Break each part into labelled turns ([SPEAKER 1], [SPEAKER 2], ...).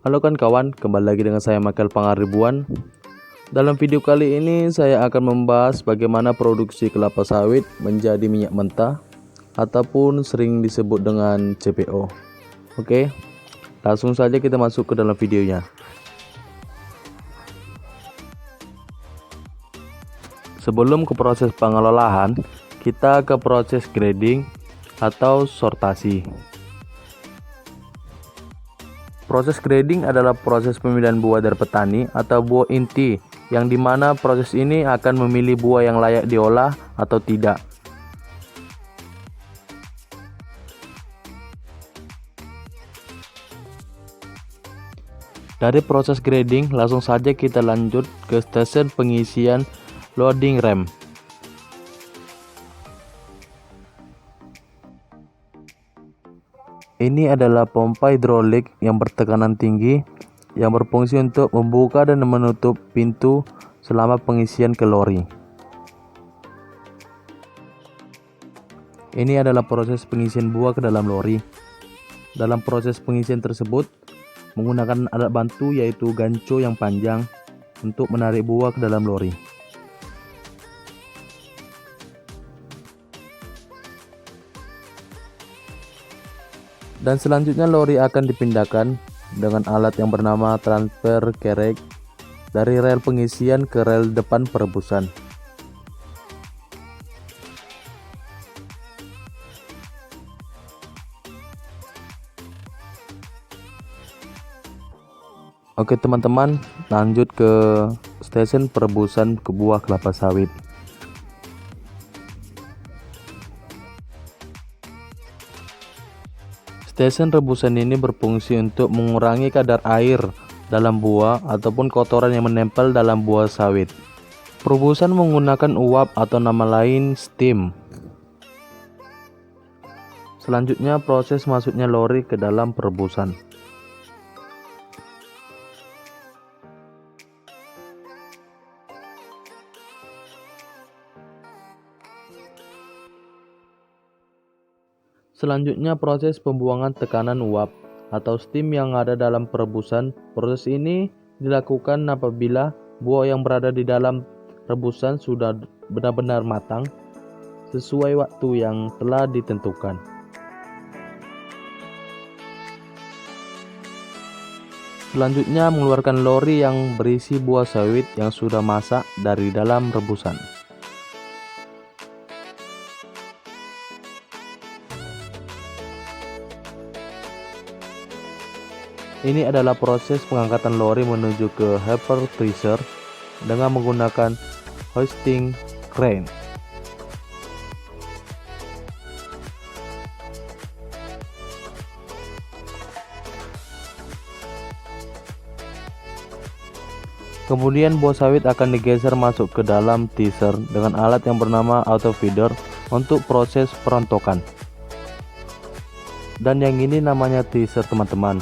[SPEAKER 1] Halo kawan, kembali lagi dengan saya Michael Pangaribuan. Dalam video kali ini saya akan membahas bagaimana produksi kelapa sawit menjadi minyak mentah ataupun sering disebut dengan CPO. Oke, langsung saja kita masuk ke dalam videonya. Sebelum ke proses pengelolaan, kita ke proses grading atau sortasi. Proses grading adalah proses pemilihan buah dari petani atau buah inti, yang dimana proses ini akan memilih buah yang layak diolah atau tidak. Dari proses grading, langsung saja kita lanjut ke stasiun pengisian loading rem. Ini adalah pompa hidrolik yang bertekanan tinggi yang berfungsi untuk membuka dan menutup pintu selama pengisian ke lori. Ini adalah proses pengisian buah ke dalam lori. Dalam proses pengisian tersebut menggunakan alat bantu yaitu ganco yang panjang untuk menarik buah ke dalam lori. Dan selanjutnya lori akan dipindahkan dengan alat yang bernama transfer carriage dari rel pengisian ke rel depan perebusan. Oke teman-teman, lanjut ke stasiun perebusan ke buah kelapa sawit. Stasiun rebusan ini berfungsi untuk mengurangi kadar air dalam buah ataupun kotoran yang menempel dalam buah sawit. Perebusan menggunakan uap atau nama lain steam. Selanjutnya proses masuknya lori ke dalam perebusan. Selanjutnya proses pembuangan tekanan uap atau steam yang ada dalam perebusan. Proses ini dilakukan apabila buah yang berada di dalam rebusan sudah benar-benar matang sesuai waktu yang telah ditentukan. Selanjutnya mengeluarkan lori yang berisi buah sawit yang sudah masak dari dalam rebusan. Ini adalah proses pengangkatan lori menuju ke hopper freezer dengan menggunakan hoisting crane. Kemudian buah sawit akan digeser masuk ke dalam teaser dengan alat yang bernama auto feeder untuk proses perontokan. Dan yang ini namanya teaser teman-teman.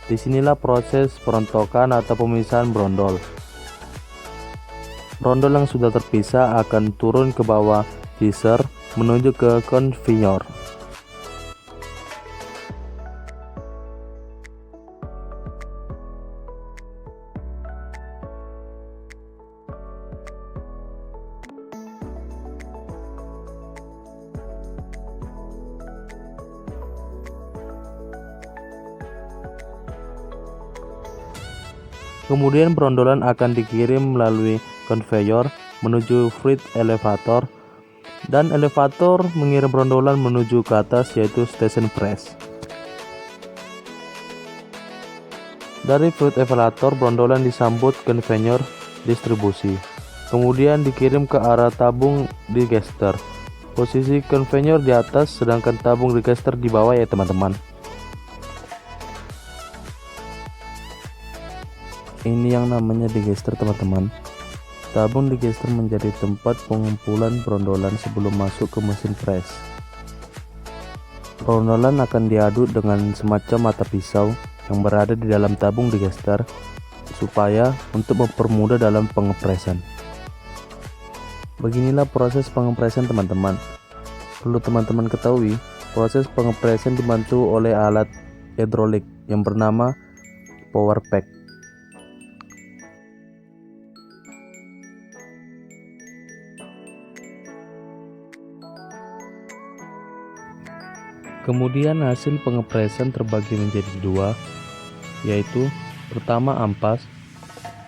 [SPEAKER 1] Disinilah proses perontokan atau pemisahan brondol. Brondol yang sudah terpisah akan turun ke bawah teaser menuju ke konveyor. Kemudian brondolan akan dikirim melalui konveyor menuju freight elevator, dan elevator mengirim brondolan menuju ke atas yaitu station press. Dari freight elevator brondolan disambut konveyor distribusi, kemudian dikirim ke arah tabung digester. Posisi konveyor di atas sedangkan tabung digester di bawah ya teman-teman. Ini yang namanya digester teman-teman. Tabung digester menjadi tempat pengumpulan brondolan sebelum masuk ke mesin press. Brondolan akan diaduk dengan semacam mata pisau yang berada di dalam tabung digester supaya untuk mempermudah dalam pengepresan. Beginilah proses pengepresan teman-teman. Perlu teman-teman ketahui, proses pengepresan dibantu oleh alat hidrolik yang bernama power pack. Kemudian hasil pengepresan terbagi menjadi dua, yaitu pertama ampas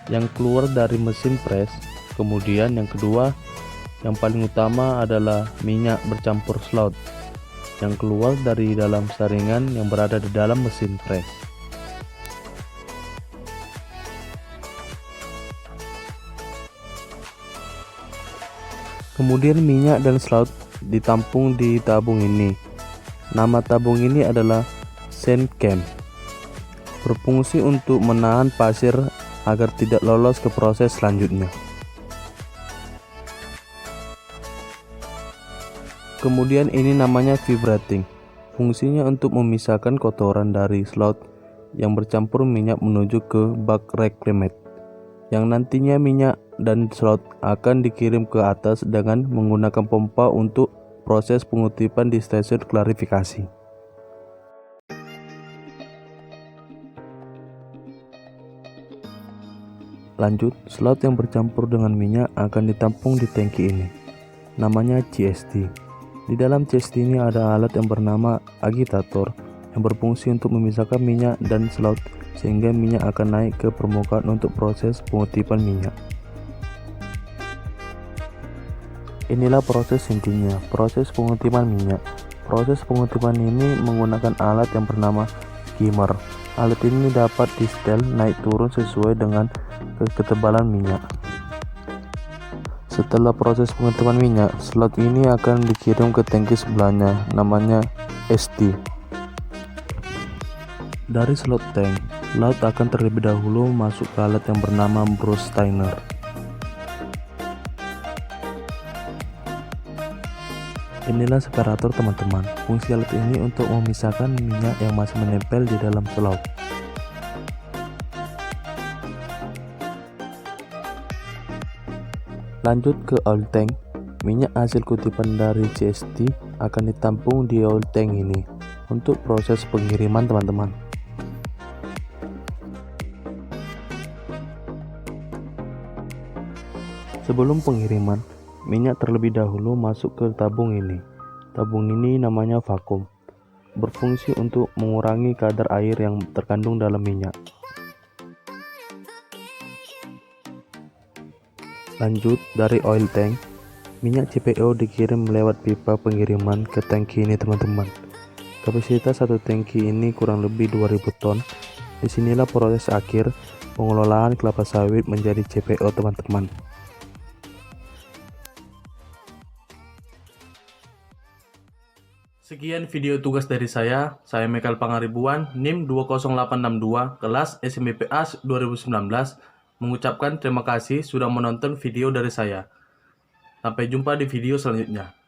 [SPEAKER 1] yang keluar dari mesin pres, kemudian yang kedua yang paling utama adalah minyak bercampur slout yang keluar dari dalam saringan yang berada di dalam mesin pres. Kemudian minyak dan slout ditampung di tabung ini. Nama tabung ini adalah sand cam, berfungsi untuk menahan pasir agar tidak lolos ke proses selanjutnya. Kemudian ini namanya vibrating, fungsinya untuk memisahkan kotoran dari slout yang bercampur minyak menuju ke bak reclamate, yang nantinya minyak dan slout akan dikirim ke atas dengan menggunakan pompa untuk proses pengutipan di stasiun klarifikasi. Lanjut, slout yang bercampur dengan minyak akan ditampung di tangki ini. Namanya CST. Di dalam CST ini ada alat yang bernama agitator yang berfungsi untuk memisahkan minyak dan slout sehingga minyak akan naik ke permukaan untuk proses pengutipan minyak. Inilah proses intinya, proses pengutipan minyak. Proses pengutipan ini menggunakan alat yang bernama skimmer. Alat ini dapat di-setel naik turun sesuai dengan ketebalan minyak. Setelah proses pengutipan minyak, slot ini akan dikirim ke tangki sebelahnya, namanya ST. Dari slot tank, laut akan terlebih dahulu masuk ke alat yang bernama Brewster. Inilah separator teman-teman. Fungsi alat ini untuk memisahkan minyak yang masih menempel di dalam slot. Lanjut ke oil tank. Minyak hasil kutipan dari CST akan ditampung di oil tank ini untuk proses pengiriman teman-teman. Sebelum pengiriman, minyak terlebih dahulu masuk ke tabung ini. Tabung ini namanya vakum, berfungsi untuk mengurangi kadar air yang terkandung dalam minyak. Lanjut, dari oil tank, minyak CPO dikirim lewat pipa pengiriman ke tangki ini teman-teman. Kapasitas satu tangki ini kurang lebih 2000 ton. Disinilah proses akhir pengelolaan kelapa sawit menjadi CPO teman-teman. Sekian video tugas dari saya Michael Pangaribuan, NIM 20862, kelas SMPPA 2019, mengucapkan terima kasih sudah menonton video dari saya. Sampai jumpa di video selanjutnya.